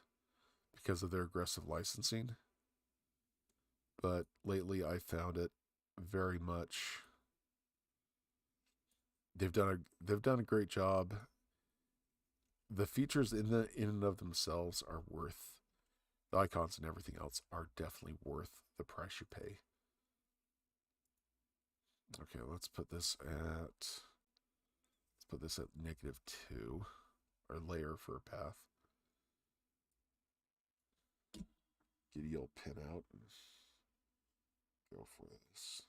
because of their aggressive licensing. But lately I found it very much, they've done a great job. The features in and of themselves are worth, the icons and everything else are definitely worth the price you pay. Okay, let's put this at -2, our layer for a path. Get the old pin out and go for this.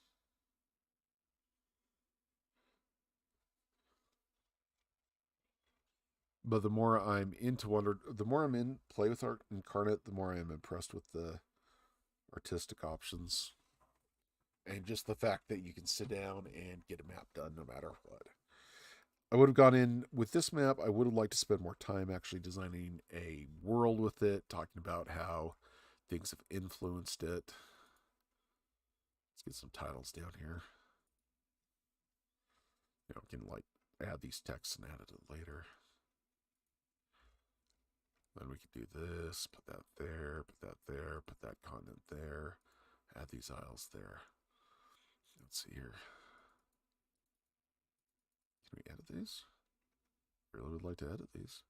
But the more I'm the more I'm in play with Inkarnate, the more I am impressed with the artistic options. And just the fact that you can sit down and get a map done no matter what. I would have gone in with this map. I would have liked to spend more time actually designing a world with it, talking about how things have influenced it. Let's get some titles down here. You know, can like add these texts and add it later. Then we could do this, put that there, put that there, put that continent there, add these isles there. Let's see here. Can we edit these? Really would like to edit these.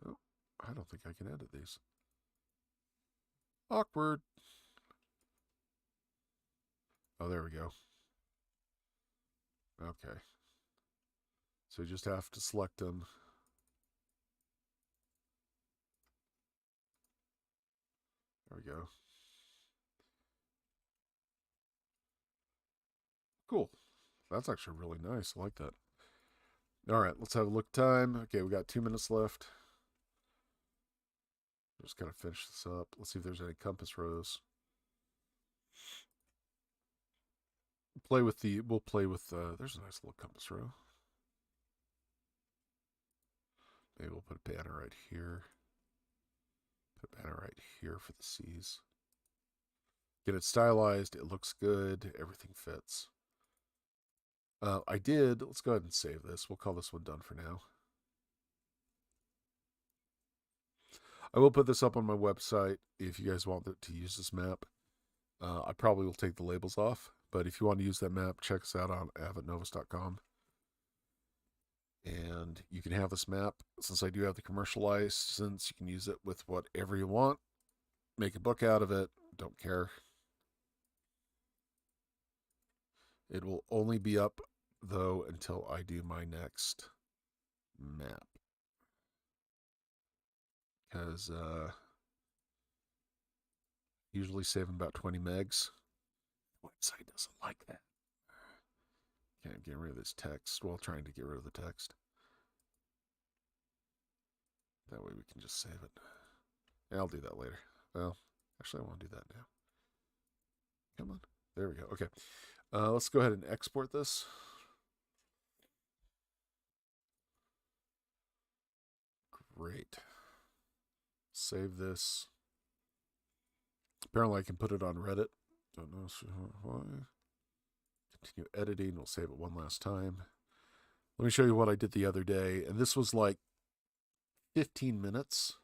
Oh, I don't think I can edit these. Awkward. Oh, there we go. Okay. So you just have to select them. There we go. Cool. That's actually really nice. I like that. All right, let's have a look time. Okay, we got 2 minutes left. Just gotta finish this up. Let's see if there's any compass rose. We'll play with, there's a nice little compass row. Maybe we'll put a banner right here. Put a banner right here for the seas. Get it stylized. It looks good. Everything fits. Let's go ahead and save this. We'll call this one done for now. I will put this up on my website if you guys want to use this map. I probably will take the labels off, but if you want to use that map, check us out on Avantnovis.com. And you can have this map. Since I do have the commercial license, you can use it with whatever you want. Make a book out of it. Don't care. It will only be up, though, until I do my next map. Because usually saving about 20 megs. The website doesn't like that. Can't get rid of this text while trying to get rid of the text. That way we can just save it. Yeah, I'll do that later. Well, actually, I want to do that now. Come on. There we go. Okay. Let's go ahead and export this. Great. Save this. Apparently I can put it on Reddit. Don't know why. Continue editing. We'll save it one last time. Let me show you what I did the other day. And this was like 15 minutes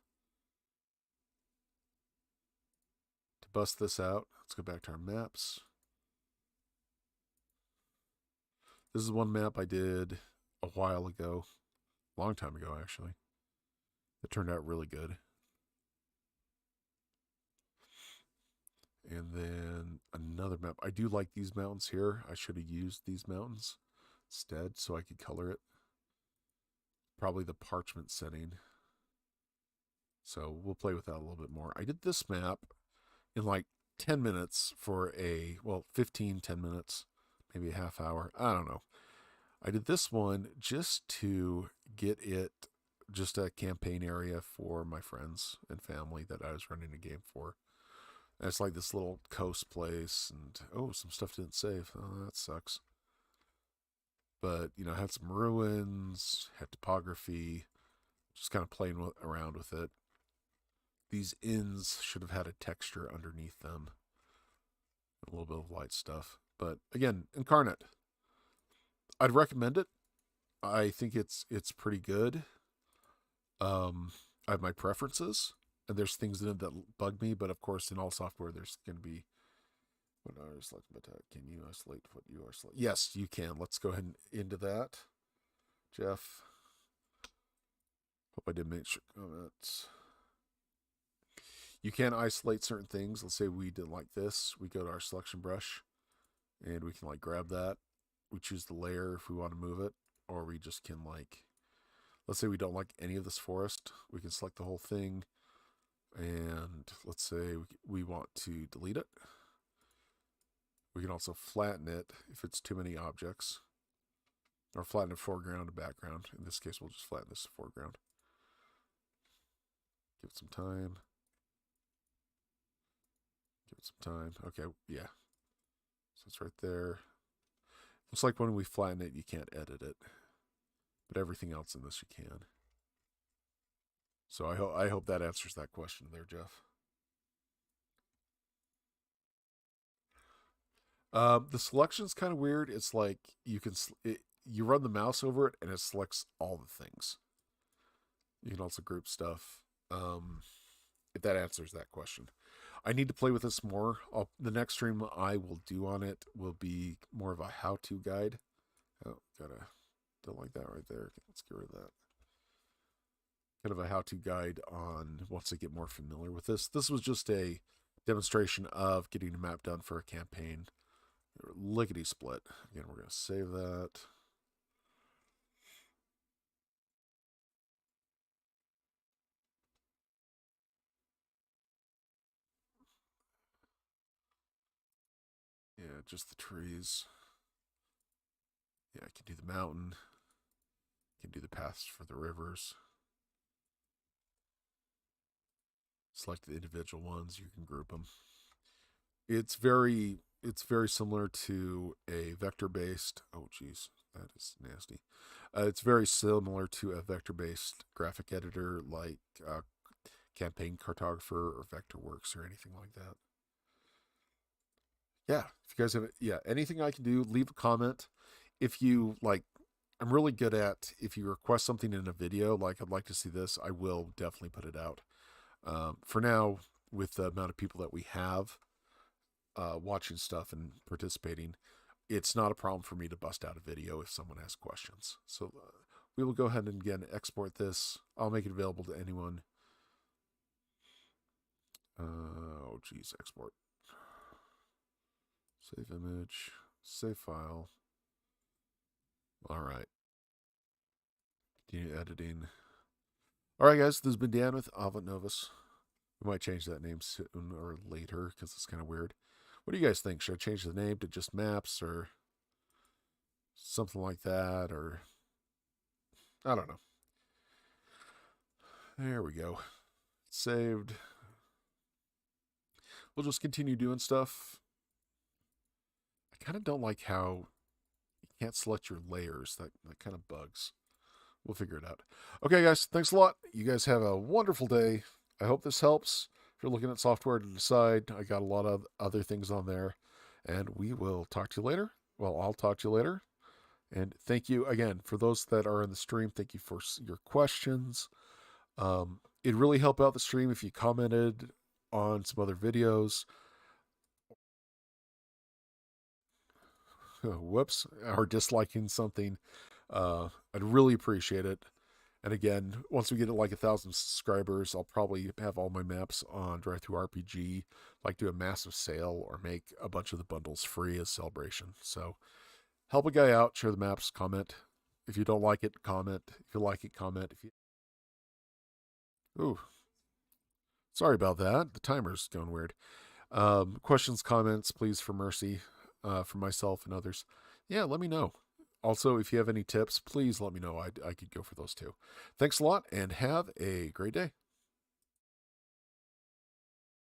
to bust this out. Let's go back to our maps. This is one map I did a while ago. A long time ago, actually. It turned out really good. And then another map. I do like these mountains here. I should have used these mountains instead so I could color it. Probably the parchment setting. So we'll play with that a little bit more. I did this map in like 10 minutes for well, 10 minutes, maybe a half hour. I don't know. I did this one just to get it just a campaign area for my friends and family that I was running a game for. And it's like this little coast place, and oh, some stuff didn't save. Oh, that sucks. But, you know, I had some ruins, had topography, just kind of playing around with it. These inns should have had a texture underneath them, a little bit of light stuff. But again, Inkarnate, I'd recommend it. I think it's pretty good. I have my preferences, and there's things in it that bug me. But of course, in all software, there's going to be what are selected. But can you isolate what you are selecting? Yes, you can. Let's go ahead and into that, Jeff. Hope I did make sure comments. You can isolate certain things. Let's say we did like this. We go to our selection brush, and we can like grab that. We choose the layer if we want to move it, or we just can like, let's say we don't like any of this forest. We can select the whole thing, and let's say we want to delete it. We can also flatten it if it's too many objects, or flatten the foreground and background. In this case, we'll just flatten this foreground. Give it some time. Give it some time. Okay, yeah. So it's right there. Looks like when we flatten it, you can't edit it. But everything else in this you can. So I hope that answers that question there, Jeff. The selection's kind of weird. It's like you run the mouse over it and it selects all the things. You can also group stuff. If that answers that question. I need to play with this more. The next stream I will do on it will be more of a how-to guide. Oh, don't like that right there. Let's get rid of that. Kind of a how-to guide on once I get more familiar with this. This was just a demonstration of getting a map done for a campaign. Lickety split. Again, we're going to save that. Yeah, just the trees. Yeah, I can do the mountain. I can do the paths for the rivers. Select the individual ones. You can group them. It's very similar to a vector-based. Oh, geez, that is nasty. It's very similar to a vector-based graphic editor like Campaign Cartographer or Vectorworks or anything like that. Yeah, if you guys have anything I can do, leave a comment. If you like, I'm really good at if you request something in a video, like I'd like to see this, I will definitely put it out. For now, with the amount of people that we have watching stuff and participating, it's not a problem for me to bust out a video if someone has questions. So we will go ahead and again export this. I'll make it available to anyone. Oh geez, export. Save image, save file. All right. Continue editing. All right, guys, this has been Dan with Avantnovis. We might change that name soon or later because it's kind of weird. What do you guys think? Should I change the name to just Maps or something like that? Or I don't know. There we go. It's saved. We'll just continue doing stuff. I kind of don't like how you can't select your layers. That kind of bugs. We'll figure it out. Okay, guys, thanks a lot. You guys have a wonderful day. I hope this helps. If you're looking at software to decide, I got a lot of other things on there. And we will talk to you later. Well, I'll talk to you later. And thank you again for those that are in the stream. Thank you for your questions. It'd really help out the stream if you commented on some other videos. Whoops, or disliking something. I'd really appreciate it. And again, once we get to like 1,000 subscribers, I'll probably have all my maps on Drive-Thru RPG, like do a massive sale or make a bunch of the bundles free as celebration. So help a guy out, share the maps, comment. If you don't like it, comment. If you like it, comment. If you Ooh, sorry about that. The timer's going weird. Questions, comments, please, for mercy, from myself and others. Yeah, let me know. Also, if you have any tips, please let me know. I could go for those too. Thanks a lot and have a great day.